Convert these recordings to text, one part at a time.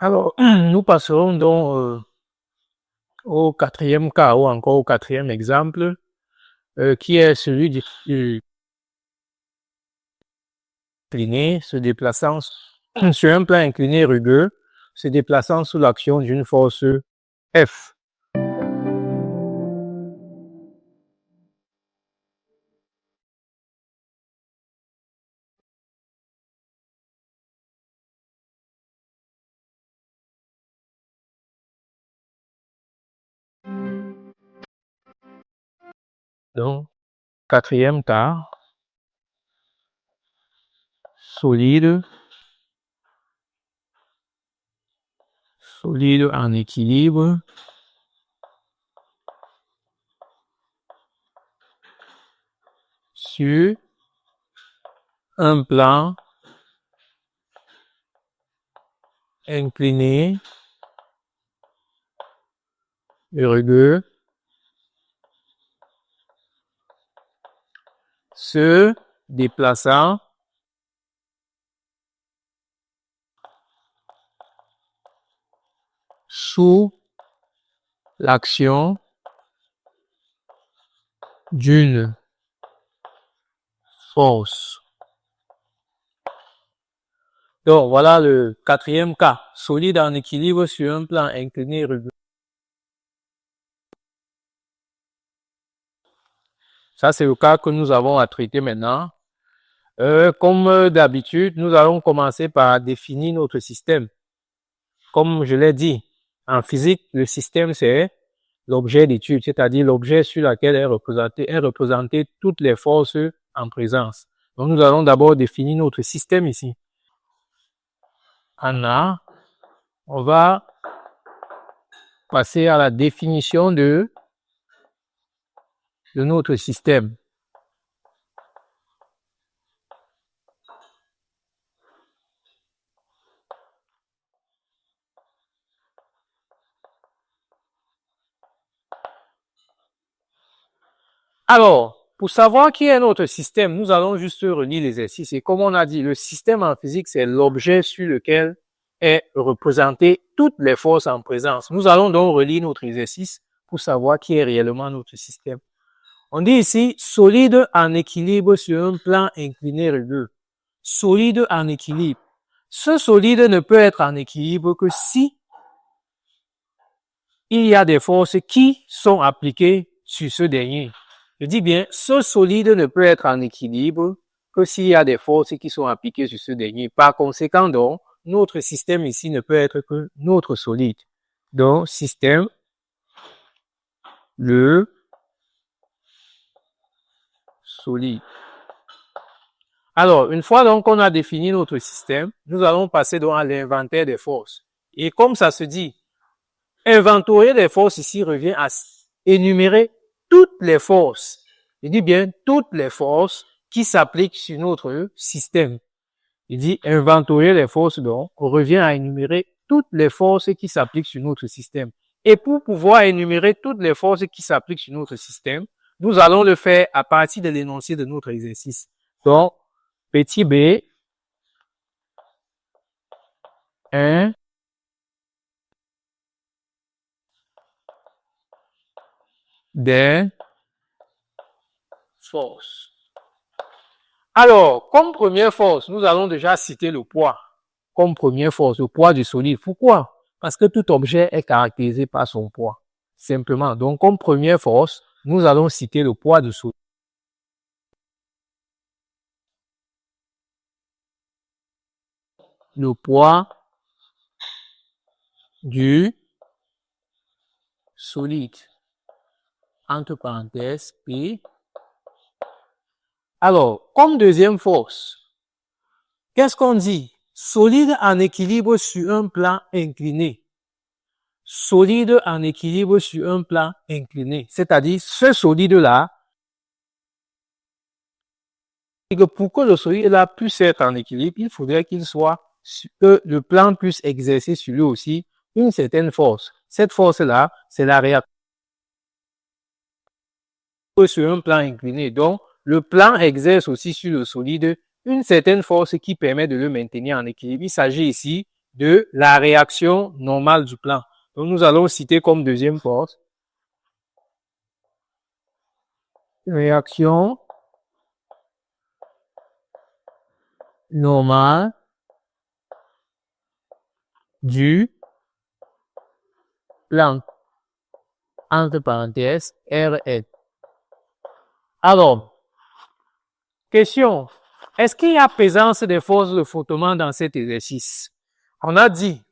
Alors, nous passerons donc au quatrième cas ou encore au quatrième exemple, qui est celui du incliné se déplaçant sur un plan incliné rugueux, se déplaçant sous l'action d'une force F. Donc, quatrième cas, solide en équilibre sur un plan incliné rugueux, se déplaçant sous l'action d'une force. Donc, voilà le quatrième cas, solide en équilibre sur un plan incliné rugueux. Ça, c'est le cas que nous avons à traiter maintenant. Comme d'habitude, nous allons commencer par définir notre système. Comme je l'ai dit, en physique, le système, c'est l'objet d'étude, c'est-à-dire l'objet sur lequel est représenté toutes les forces en présence. Donc, nous allons d'abord définir notre système ici. En A, on va passer à la définition de notre système. Alors, pour savoir qui est notre système, nous allons juste relire l'exercice. Et comme on a dit, le système en physique, c'est l'objet sur lequel est représenté toutes les forces en présence. Nous allons donc relire notre exercice pour savoir qui est réellement notre système. On dit ici, solide en équilibre sur un plan incliné rugueux. Solide en équilibre. Ce solide ne peut être en équilibre que si il y a des forces qui sont appliquées sur ce dernier. Je dis bien, ce solide ne peut être en équilibre que s'il y a des forces qui sont appliquées sur ce dernier. Par conséquent, donc, notre système ici ne peut être que notre solide. Donc, système, le solide. Alors, une fois donc qu'on a défini notre système, nous allons passer donc à l'inventaire des forces. Et comme ça se dit, inventorier des forces ici revient à énumérer toutes les forces. Je dis bien toutes les forces qui s'appliquent sur notre système. Il dit inventorier les forces, donc on revient à énumérer toutes les forces qui s'appliquent sur notre système. Et pour pouvoir énumérer toutes les forces qui s'appliquent sur notre système, nous allons le faire à partir de l'énoncé de notre exercice. Donc, petit b, 1, des forces. Alors, comme première force, nous allons déjà citer le poids. Comme première force, le poids du solide. Pourquoi? Parce que tout objet est caractérisé par son poids. Simplement. Donc, comme première force, nous allons citer le poids du solide. Le poids du solide. Entre parenthèses, P. Alors, comme deuxième force, qu'est-ce qu'on dit? Solide en équilibre sur un plan incliné. Solide en équilibre sur un plan incliné. C'est-à-dire, ce solide-là, pour que le solide-là puisse être en équilibre, il faudrait que le plan puisse exercer sur lui aussi une certaine force. Cette force-là, c'est la réaction sur un plan incliné. Donc, le plan exerce aussi sur le solide une certaine force qui permet de le maintenir en équilibre. Il s'agit ici de la réaction normale du plan. Donc, nous allons citer comme deuxième force réaction normale du plan, entre parenthèses, RN. Alors, question. Est-ce qu'il y a présence des forces de frottement dans cet exercice? On a dit,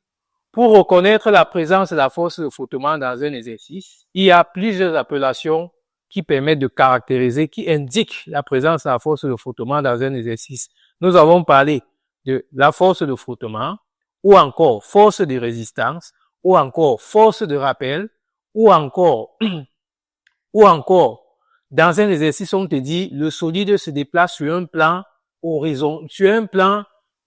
pour reconnaître la présence de la force de frottement dans un exercice, il y a plusieurs appellations qui permettent de caractériser, qui indiquent la présence de la force de frottement dans un exercice. Nous avons parlé de la force de frottement, ou encore force de résistance, ou encore force de rappel, ou encore, dans un exercice, on te dit, le solide se déplace sur un plan sur un plan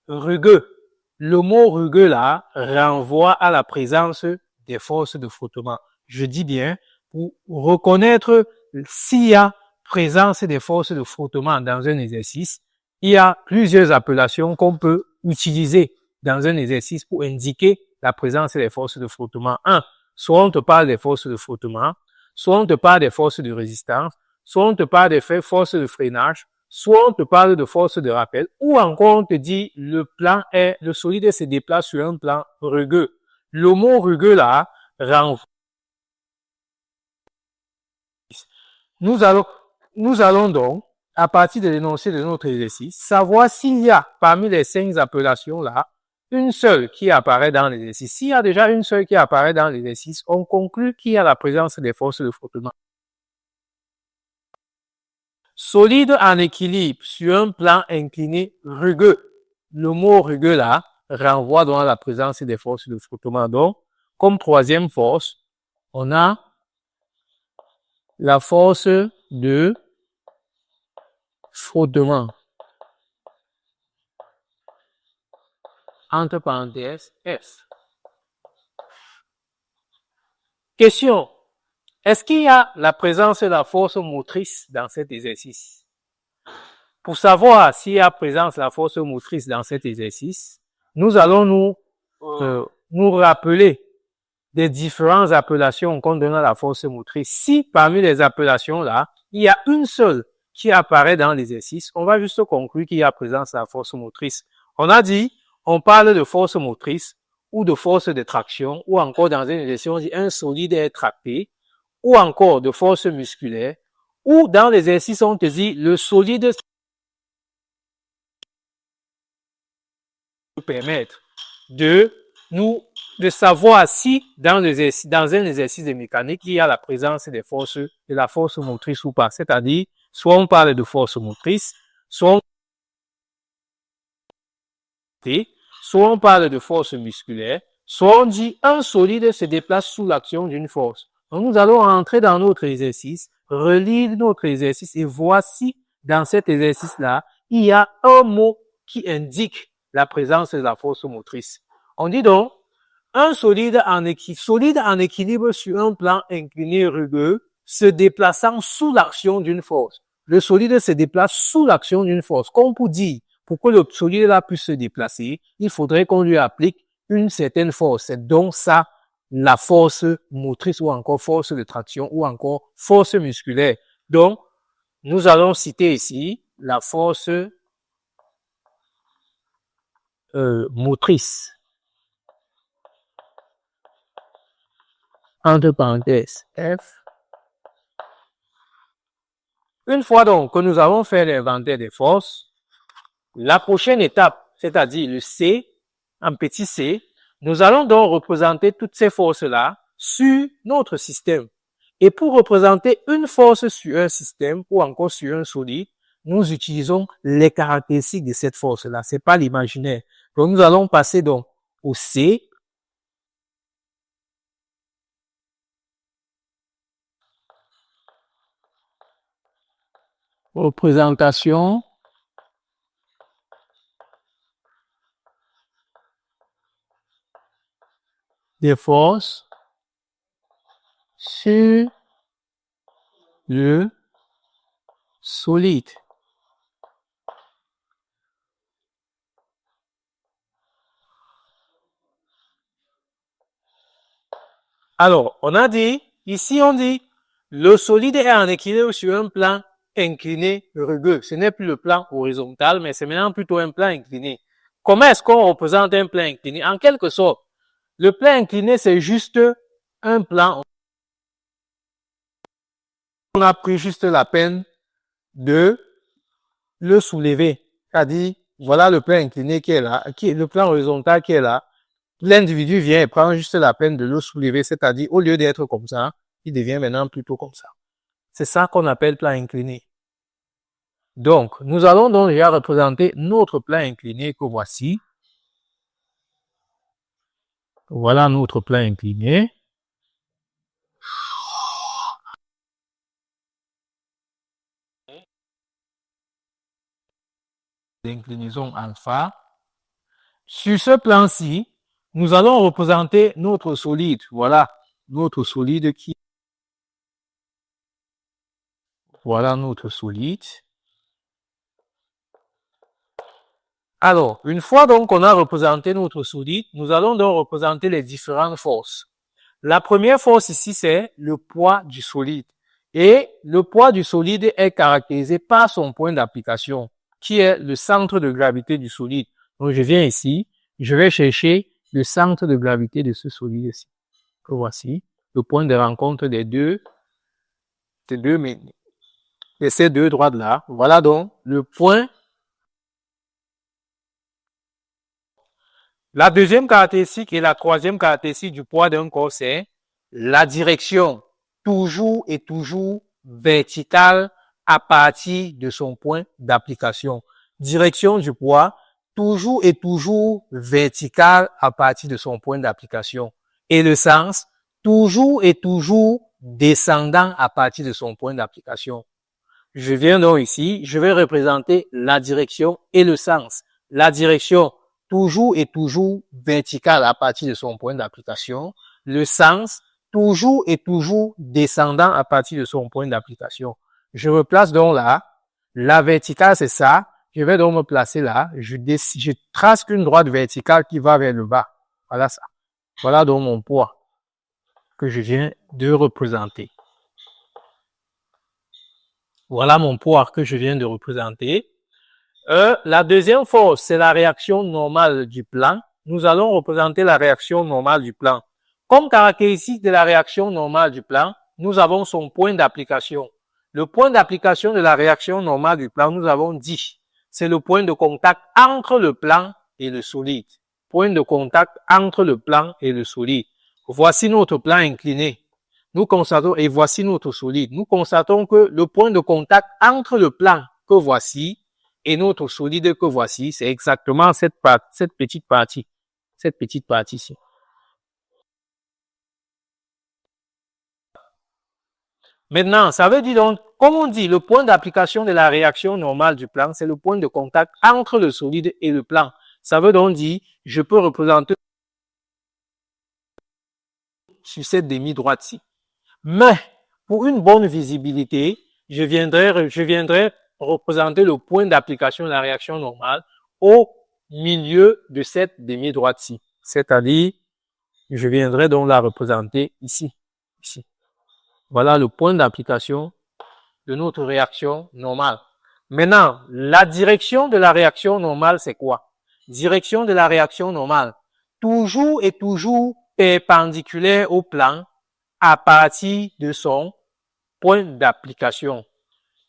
rugueux. Le mot rugueux là renvoie à la présence des forces de frottement. Je dis bien, pour reconnaître s'il y a présence des forces de frottement dans un exercice, il y a plusieurs appellations qu'on peut utiliser dans un exercice pour indiquer la présence des forces de frottement. Soit on te parle des forces de frottement, soit on te parle des forces de résistance, soit on te parle des forces de freinage, soit on te parle de force de rappel, ou encore on te dit le solide se déplace sur un plan rugueux. Le mot rugueux là renvoie. Nous allons donc, à partir de l'énoncé de notre exercice, savoir s'il y a parmi les 5 appellations là, une seule qui apparaît dans l'exercice. S'il y a déjà une seule qui apparaît dans l'exercice, on conclut qu'il y a la présence des forces de frottement. Solide en équilibre sur un plan incliné rugueux. Le mot rugueux là renvoie donc à la présence des forces de frottement. Donc, comme troisième force, on a la force de frottement. Entre parenthèses, F. Question. Est-ce qu'il y a la présence de la force motrice dans cet exercice? Pour savoir s'il y a présence de la force motrice dans cet exercice, nous allons nous rappeler des différentes appellations qu'on donne à la force motrice. Si parmi les appellations là, il y a une seule qui apparaît dans l'exercice, on va juste conclure qu'il y a présence de la force motrice. On a dit, on parle de force motrice ou de force de traction, ou encore dans une exercice, on dit un solide est tracté, ou encore de force musculaire, ou dans l'exercice, on te dit le solide peut permettre de savoir si dans un exercice de mécanique, il y a la présence de la force motrice ou pas. C'est-à-dire, soit on parle de force motrice, soit on parle de force musculaire, soit on dit un solide se déplace sous l'action d'une force. Donc, nous allons entrer dans notre exercice, relire notre exercice et voir si dans cet exercice-là, il y a un mot qui indique la présence de la force motrice. On dit donc, un solide en équilibre sur un plan incliné rugueux, se déplaçant sous l'action d'une force. Le solide se déplace sous l'action d'une force. Comme pour dire, pour que le solide là puisse se déplacer, il faudrait qu'on lui applique une certaine force. C'est donc ça, la force motrice ou encore force de traction ou encore force musculaire. Donc, nous allons citer ici la force motrice. Entre parenthèses, F. Une fois donc que nous avons fait l'inventaire des forces, la prochaine étape, c'est-à-dire le C, en petit c, nous allons donc représenter toutes ces forces-là sur notre système. Et pour représenter une force sur un système ou encore sur un solide, nous utilisons les caractéristiques de cette force-là. C'est pas l'imaginaire. Donc, nous allons passer donc au C. Représentation des forces sur le solide. Alors, on a dit, ici on dit, le solide est en équilibre sur un plan incliné rugueux. Ce n'est plus le plan horizontal, mais c'est maintenant plutôt un plan incliné. Comment est-ce qu'on représente un plan incliné? En quelque sorte, le plan incliné, c'est juste un plan. On a pris juste la peine de le soulever. C'est-à-dire, voilà le plan incliné qui est là, le plan horizontal qui est là. L'individu vient et prend juste la peine de le soulever, c'est-à-dire, au lieu d'être comme ça, il devient maintenant plutôt comme ça. C'est ça qu'on appelle plan incliné. Donc, nous allons donc déjà représenter notre plan incliné que voici. Voilà notre plan incliné. L'inclinaison alpha. Sur ce plan-ci, nous allons représenter notre solide. Voilà notre solide qui. Voilà notre solide. Alors, une fois donc qu'on a représenté notre solide, nous allons donc représenter les différentes forces. La première force ici, c'est le poids du solide. Et le poids du solide est caractérisé par son point d'application, qui est le centre de gravité du solide. Donc, je viens ici, je vais chercher le centre de gravité de ce solide-ci. Voici le point de rencontre des ces deux droites-là. Voilà donc le point. La deuxième caractéristique et la troisième caractéristique du poids d'un corps, c'est la direction, toujours et toujours verticale à partir de son point d'application. Direction du poids, toujours et toujours verticale à partir de son point d'application. Et le sens, toujours et toujours descendant à partir de son point d'application. Je viens donc ici, je vais représenter la direction et le sens. La direction, toujours et toujours verticale à partir de son point d'application. Le sens, toujours et toujours descendant à partir de son point d'application. Je me place donc là. La verticale, c'est ça. Je vais donc me placer là. Je trace une droite verticale qui va vers le bas. Voilà ça. Voilà donc mon poids que je viens de représenter. Voilà mon poids que je viens de représenter. La deuxième force, c'est la réaction normale du plan. Nous allons représenter la réaction normale du plan. Comme caractéristique de la réaction normale du plan, nous avons son point d'application. Le point d'application de la réaction normale du plan, nous avons dit, c'est le point de contact entre le plan et le solide. Point de contact entre le plan et le solide. Voici notre plan incliné. Nous constatons, et voici notre solide, nous constatons que le point de contact entre le plan que voici et notre solide que voici, c'est exactement cette petite partie. Cette petite partie-ci. Maintenant, ça veut dire donc, comme on dit, le point d'application de la réaction normale du plan, c'est le point de contact entre le solide et le plan. Ça veut donc dire, je peux représenter sur cette demi-droite-ci. Mais, pour une bonne visibilité, je viendrai représenter le point d'application de la réaction normale au milieu de cette demi-droite-ci. C'est-à-dire, je viendrai donc la représenter ici. Ici. Voilà le point d'application de notre réaction normale. Maintenant, la direction de la réaction normale, c'est quoi? Direction de la réaction normale. Toujours et toujours perpendiculaire au plan à partir de son point d'application.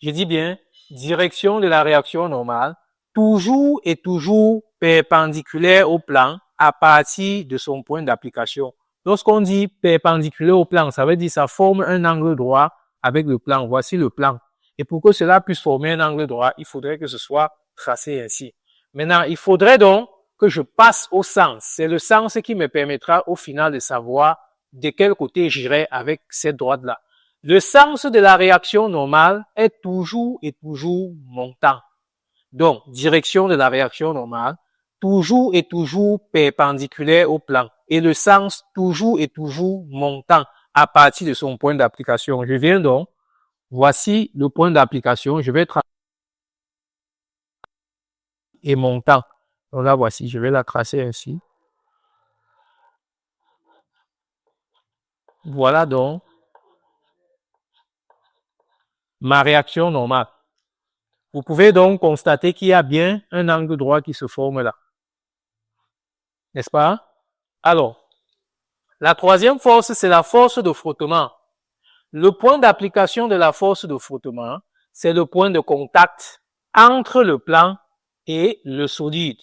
Je dis bien, direction de la réaction normale, toujours et toujours perpendiculaire au plan à partir de son point d'application. Lorsqu'on dit perpendiculaire au plan, ça veut dire ça forme un angle droit avec le plan. Voici le plan. Et pour que cela puisse former un angle droit, il faudrait que ce soit tracé ainsi. Maintenant, il faudrait donc que je passe au sens. C'est le sens qui me permettra au final de savoir de quel côté j'irai avec cette droite-là. Le sens de la réaction normale est toujours et toujours montant. Donc, direction de la réaction normale, toujours et toujours perpendiculaire au plan. Et le sens toujours et toujours montant à partir de son point d'application. Je viens donc, voici le point d'application, je vais tracer et montant. Donc là, voici, je vais la tracer ainsi. Voilà donc ma réaction normale. Vous pouvez donc constater qu'il y a bien un angle droit qui se forme là. N'est-ce pas? Alors, la troisième force, c'est la force de frottement. Le point d'application de la force de frottement, c'est le point de contact entre le plan et le solide.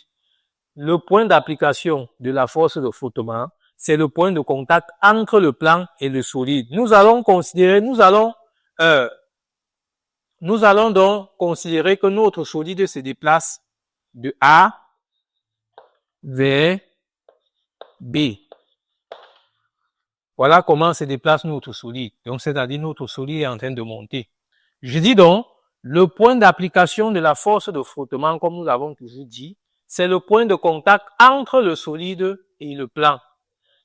Le point d'application de la force de frottement, c'est le point de contact entre le plan et le solide. Nous allons donc considérer que notre solide se déplace de A vers B. Voilà comment se déplace notre solide. Donc, c'est-à-dire notre solide est en train de monter. Je dis donc, le point d'application de la force de frottement, comme nous l'avons toujours dit, c'est le point de contact entre le solide et le plan.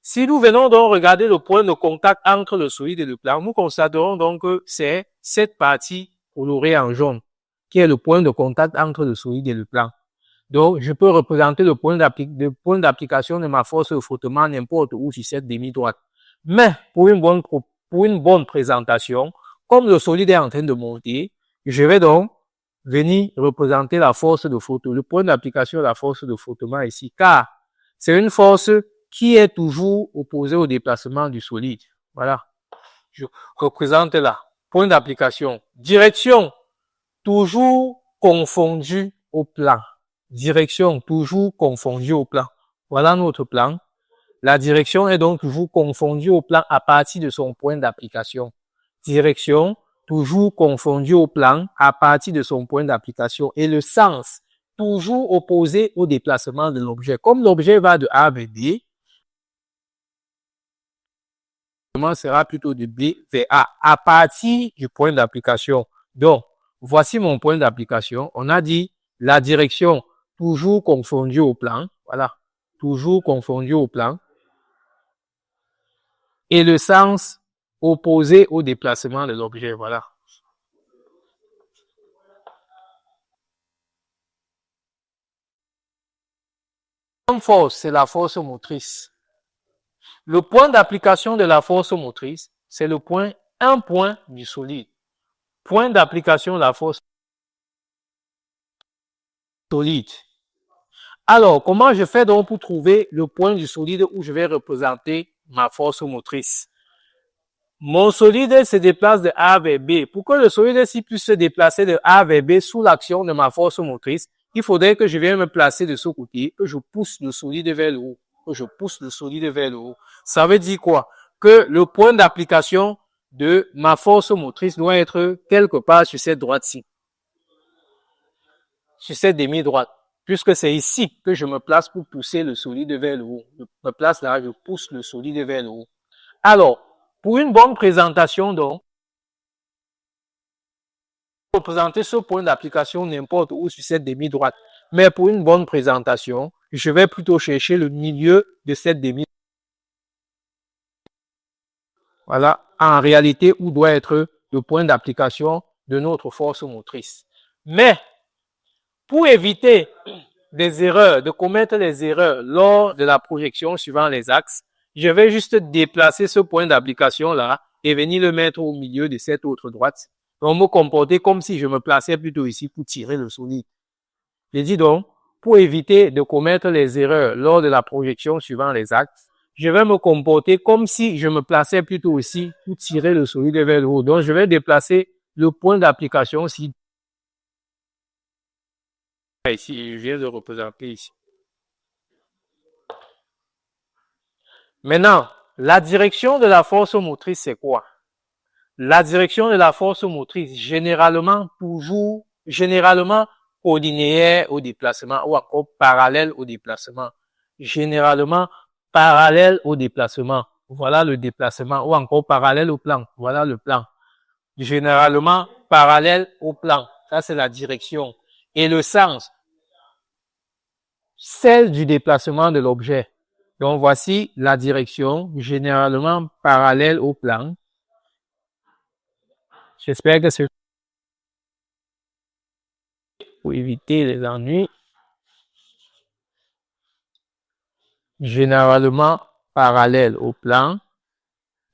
Si nous venons donc regarder le point de contact entre le solide et le plan, nous constaterons donc que c'est cette partie colorée en jaune qui est le point de contact entre le solide et le plan. Donc, je peux représenter le point d'application de ma force de frottement n'importe où sur cette demi-droite. Mais pour une bonne présentation, comme le solide est en train de monter, je vais donc venir représenter la force de frottement, le point d'application de la force de frottement ici, car c'est une force qui est toujours opposée au déplacement du solide. Voilà. Je représente là. Point d'application. Direction, toujours confondue au plan. Direction, toujours confondue au plan. Voilà notre plan. La direction est donc toujours confondue au plan à partir de son point d'application. Direction, toujours confondue au plan à partir de son point d'application. Et le sens, toujours opposé au déplacement de l'objet. Comme l'objet va de A vers B, le sera plutôt de B vers A à partir du point d'application. Donc, voici mon point d'application. On a dit la direction toujours confondue au plan. Voilà. Toujours confondue au plan. Et le sens opposé au déplacement de l'objet. Voilà. La force, c'est la force motrice. Le point d'application de la force motrice, c'est le point, un point du solide. Point d'application de la force solide. Alors, comment je fais donc pour trouver le point du solide où je vais représenter ma force motrice? Mon solide se déplace de A vers B. Pour que le solide puisse se déplacer de A vers B sous l'action de ma force motrice, il faudrait que je vienne me placer de ce côté, que je pousse le solide vers le haut. Que je pousse le solide vers le haut. Ça veut dire quoi? Que le point d'application de ma force motrice doit être quelque part sur cette droite-ci. Sur cette demi-droite. Puisque c'est ici que je me place pour pousser le solide vers le haut. Je me place là, je pousse le solide vers le haut. Alors, pour une bonne présentation, donc, représenter ce point d'application n'importe où sur cette demi-droite. Mais pour une bonne présentation, je vais plutôt chercher le milieu de cette demi-droite. Voilà, en réalité, où doit être le point d'application de notre force motrice. Mais, pour éviter des erreurs, de commettre les erreurs lors de la projection suivant les axes, je vais juste déplacer ce point d'application-là et venir le mettre au milieu de cette autre droite. Donc, me comporter comme si je me plaçais plutôt ici pour tirer le solide. Je dis donc, pour éviter de commettre les erreurs lors de la projection suivant les axes, je vais me comporter comme si je me plaçais plutôt ici pour tirer le solide vers le haut. Donc, je vais déplacer le point d'application ici. Ici, je viens de représenter ici. Maintenant, la direction de la force motrice, c'est quoi? La direction de la force motrice, généralement colinéaire au déplacement ou encore parallèle au déplacement. Généralement parallèle au déplacement. Voilà le déplacement ou encore parallèle au plan. Voilà le plan. Généralement parallèle au plan. Ça, c'est la direction. Et le sens, celle du déplacement de l'objet. Donc, voici la direction, généralement parallèle au plan. J'espère que c'est pour éviter les ennuis. Généralement parallèle au plan.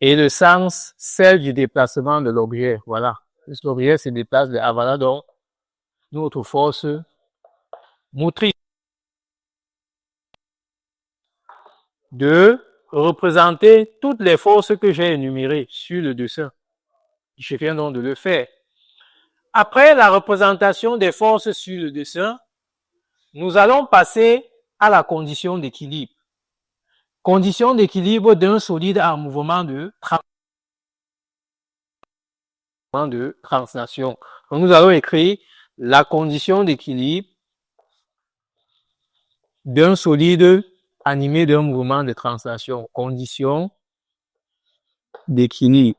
Et le sens, celle du déplacement de l'objet. Voilà. L'objet se déplace de voilà donc notre force motrice. De représenter toutes les forces que j'ai énumérées sur le dessin. Je viens donc de le faire. Après la représentation des forces sur le dessin, nous allons passer à la condition d'équilibre. Condition d'équilibre d'un solide en mouvement de translation. Donc nous allons écrire la condition d'équilibre d'un solide animé d'un mouvement de translation. Condition d'équilibre.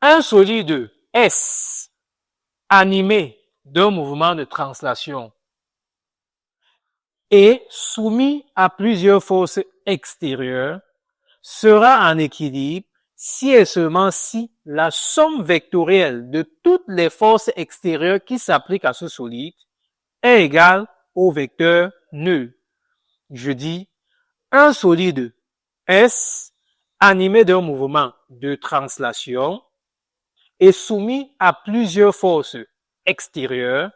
Un solide S animé d'un mouvement de translation et soumis à plusieurs forces extérieures sera en équilibre si et seulement si la somme vectorielle de toutes les forces extérieures qui s'appliquent à ce solide est égale au vecteur nul. Je dis un solide S animé d'un mouvement de translation et soumis à plusieurs forces extérieures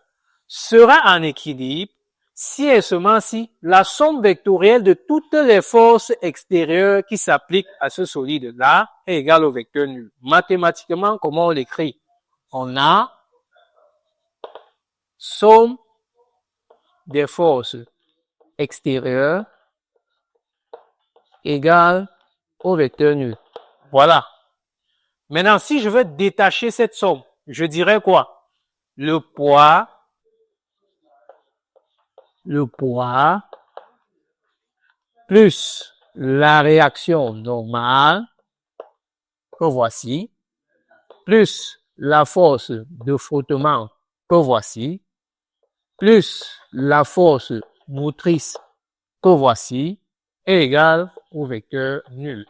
sera en équilibre si et seulement si la somme vectorielle de toutes les forces extérieures qui s'appliquent à ce solide-là est égale au vecteur nul. Mathématiquement, comment on l'écrit? On a somme des forces extérieures égale au vecteur nul. Voilà. Maintenant, si je veux détacher cette somme, je dirais quoi? Le poids plus la réaction normale que voici, plus la force de frottement que voici, plus la force motrice que voici, est égal au vecteur nul.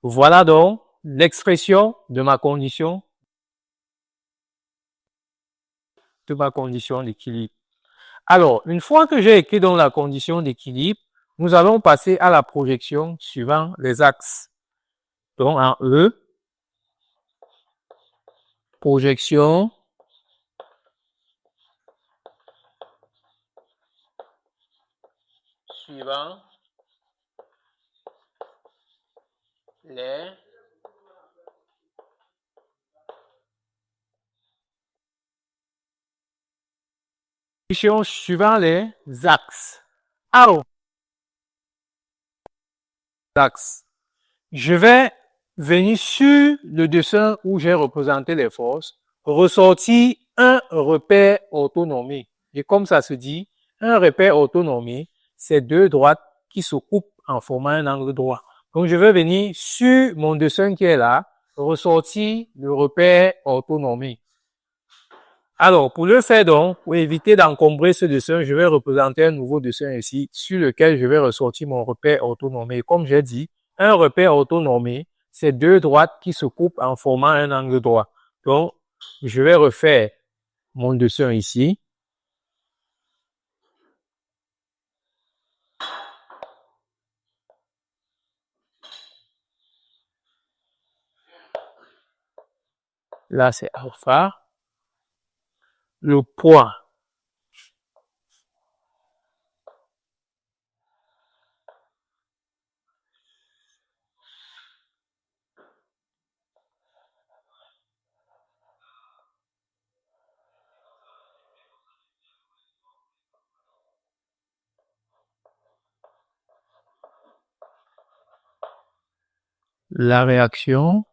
Voilà donc l'expression de ma condition d'équilibre. Alors, une fois que j'ai écrit dans la condition d'équilibre, nous allons passer à la projection suivant les axes. Donc, en E, projection suivant les suivant les axes. Alors, axes. Je vais venir sur le dessin où j'ai représenté les forces, ressortir un repère orthonormé. Et comme ça se dit, un repère orthonormé, c'est deux droites qui se coupent en formant un angle droit. Donc, je vais venir sur mon dessin qui est là, ressortir le repère orthonormé. Alors, pour le faire donc, pour éviter d'encombrer ce dessin, je vais représenter un nouveau dessin ici, sur lequel je vais ressortir mon repère orthonormé. Comme j'ai dit, un repère orthonormé, c'est deux droites qui se coupent en formant un angle droit. Donc, je vais refaire mon dessin ici. Là, c'est alpha. Le poids. La réaction.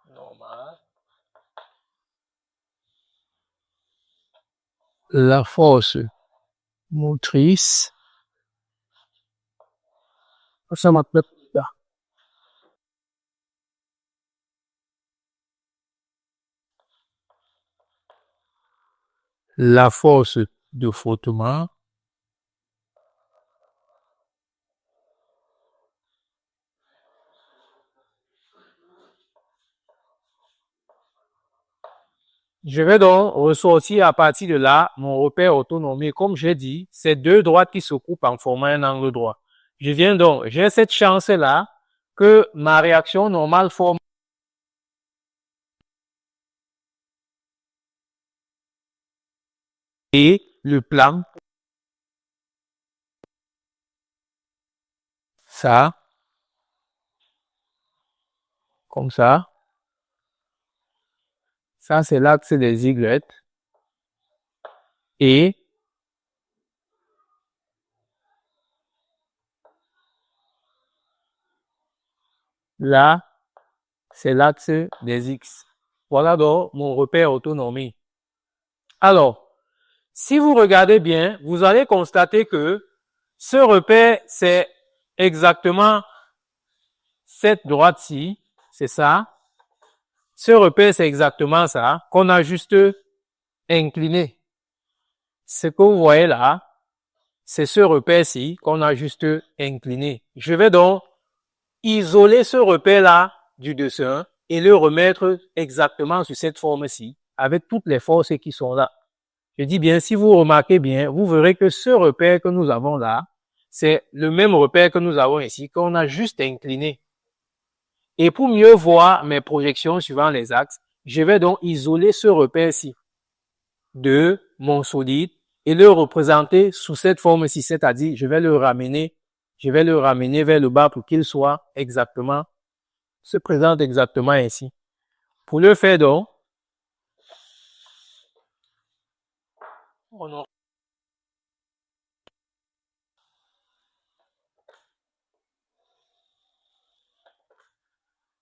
Normal. La force motrice. Ça m'appelle là. La force de frottement. Je vais donc ressortir à partir de là mon repère autonomie. Comme j'ai dit, c'est deux droites qui se coupent en formant un angle droit. Je viens donc, j'ai cette chance-là que ma réaction normale forme et le plan, ça, comme ça. Ça, c'est l'axe des Y. Et là, c'est l'axe des X. Voilà donc mon repère autonomie. Alors, si vous regardez bien, vous allez constater que ce repère, c'est exactement cette droite-ci, c'est ça. Ce repère, c'est exactement ça, qu'on a juste incliné. Ce que vous voyez là, c'est ce repère-ci qu'on a juste incliné. Je vais donc isoler ce repère-là du dessin et le remettre exactement sur cette forme-ci, avec toutes les forces qui sont là. Je dis bien, si vous remarquez bien, vous verrez que ce repère que nous avons là, c'est le même repère que nous avons ici, qu'on a juste incliné. Et pour mieux voir mes projections suivant les axes, je vais donc isoler ce repère-ci de mon solide et le représenter sous cette forme-ci, c'est-à-dire je vais le ramener vers le bas pour qu'il soit exactement, se présente exactement ainsi. Pour le faire donc,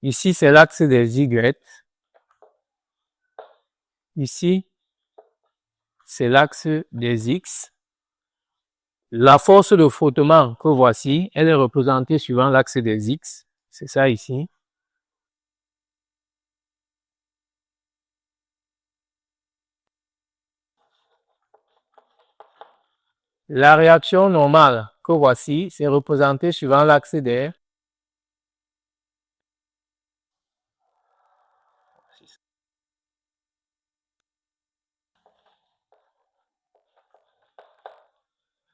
ici c'est l'axe des Y, ici c'est l'axe des X. La force de frottement que voici, elle est représentée suivant l'axe des X. C'est ça ici. La réaction normale que voici, c'est représenté suivant l'axe des.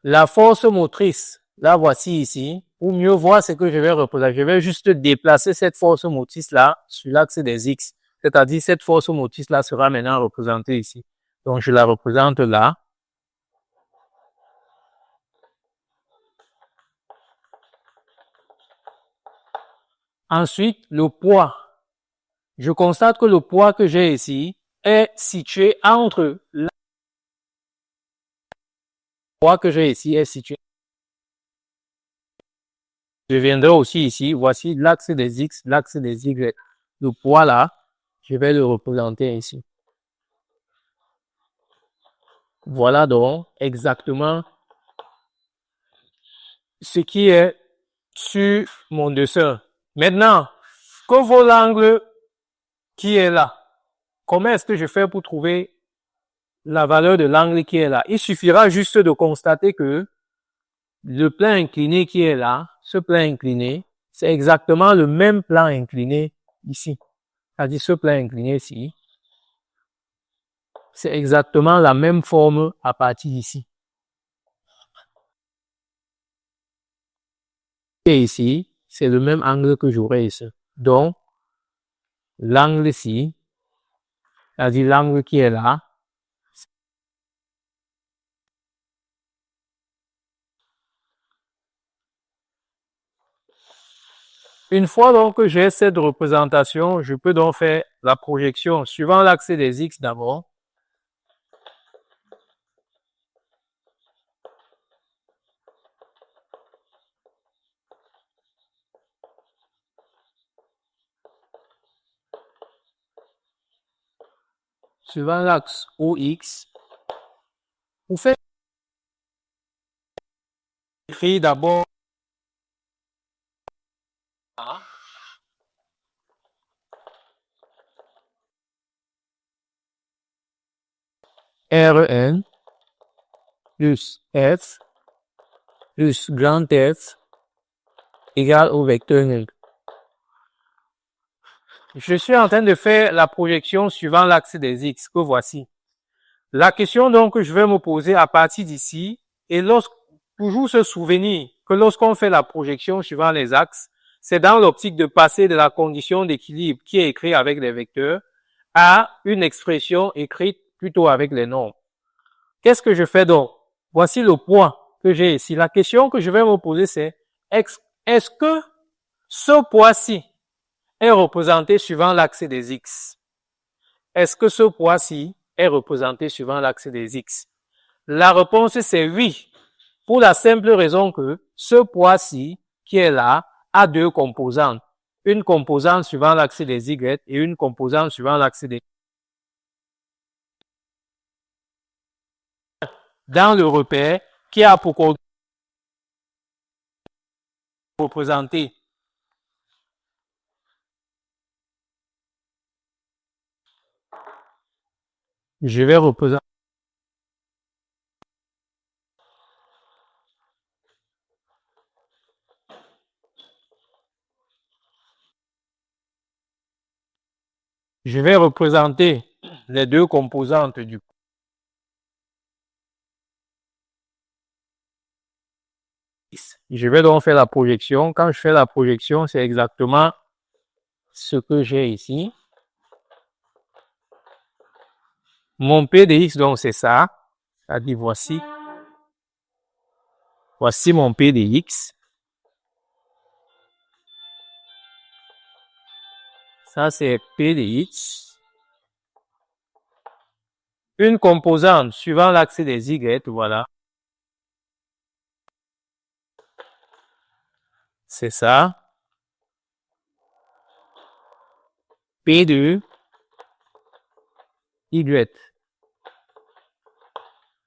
La force motrice, la voici ici. Pour mieux voir ce que je vais représenter, je vais juste déplacer cette force motrice-là sur l'axe des X. C'est-à-dire, cette force motrice-là sera maintenant représentée ici. Donc, je la représente là. Ensuite, le poids. Je constate que le poids que j'ai ici est situé entre le poids que j'ai ici est situé. Je viendrai aussi ici. Voici l'axe des X, l'axe des Y. Le poids là, je vais le représenter ici. Voilà donc exactement ce qui est sur mon dessin. Maintenant, que vaut l'angle qui est là? Comment est-ce que je fais pour trouver la valeur de l'angle qui est là? Il suffira juste de constater que le plan incliné qui est là, ce plan incliné, c'est exactement le même plan incliné ici. C'est-à-dire ce plan incliné ici, c'est exactement la même forme à partir d'ici. Et ici, c'est le même angle que j'aurai ici. Donc, l'angle ici, c'est-à-dire l'angle qui est là, une fois donc que j'ai cette représentation, je peux donc faire la projection suivant l'axe des X d'abord. Suivant l'axe OX, vous faites écrire d'abord Rn plus F plus grand F égale au vecteur nul. Je suis en train de faire la projection suivant l'axe des X que voici. La question donc que je vais me poser à partir d'ici est toujours se souvenir que lorsqu'on fait la projection suivant les axes, c'est dans l'optique de passer de la condition d'équilibre qui est écrite avec les vecteurs à une expression écrite plutôt avec les nombres. Qu'est-ce que je fais donc? Voici le point que j'ai ici. La question que je vais me poser c'est est-ce que ce poids-ci est représenté suivant l'axe des X? Est-ce que ce poids-ci est représenté suivant l'axe des X? La réponse c'est oui, pour la simple raison que ce poids-ci qui est là a deux composantes. Une composante suivant l'axe des Y et une composante suivant l'axe des... Dans le repère qui a pour représenter je vais représenter les deux composantes du je vais donc faire la projection. Quand je fais la projection, c'est exactement ce que j'ai ici. Mon P de X, donc c'est ça. C'est-à-dire voici mon P de X. Ça, c'est P de X. Une composante suivant l'axe des Y, voilà. C'est ça. P de Y.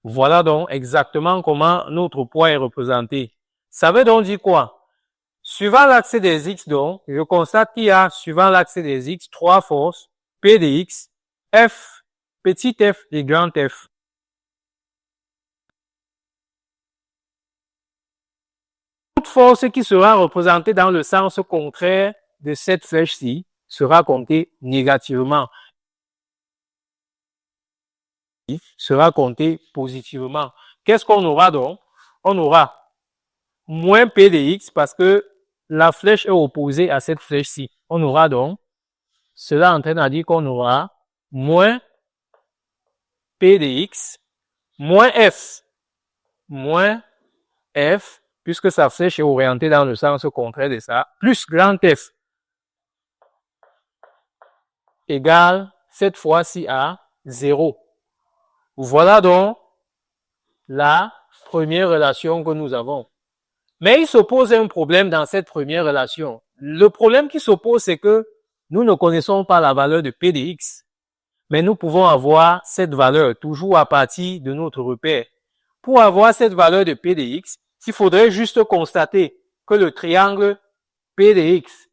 Voilà donc exactement comment notre poids est représenté. Ça veut donc dire quoi? Suivant l'axe des X, donc, je constate qu'il y a, suivant l'axe des X, trois forces, P de X, F, petit f et grand F. Toute force qui sera représentée dans le sens contraire de cette flèche-ci sera comptée négativement. Sera comptée positivement. Qu'est-ce qu'on aura donc? On aura moins P de X parce que la flèche est opposée à cette flèche-ci. On aura donc, cela entraîne à dire qu'on aura moins P de X, moins F, puisque sa flèche est orientée dans le sens contraire de ça, plus grand F, égale cette fois-ci à 0. Voilà donc la première relation que nous avons. Mais il s'oppose un problème dans cette première relation. Le problème qui s'oppose, c'est que nous ne connaissons pas la valeur de P de X. Mais nous pouvons avoir cette valeur toujours à partir de notre repère. Pour avoir cette valeur de P de X, il faudrait juste constater que le triangle P de X,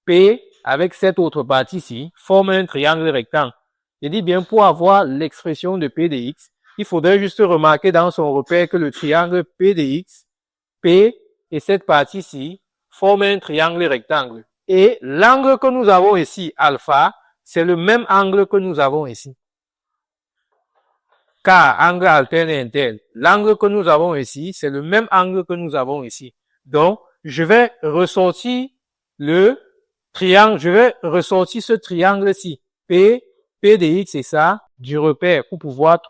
P avec cette autre partie-ci, forme un triangle rectangle. Je dis bien, pour avoir l'expression de P de X, il faudrait juste remarquer dans son repère que le triangle P de X, P et cette partie-ci forment un triangle rectangle. Et l'angle que nous avons ici, alpha, c'est le même angle que nous avons ici. Car angle alterne et interne. L'angle que nous avons ici, c'est le même angle que nous avons ici. Donc, je vais ressortir le triangle, je vais ressortir ce triangle-ci. P de X, c'est ça, du repère pour pouvoir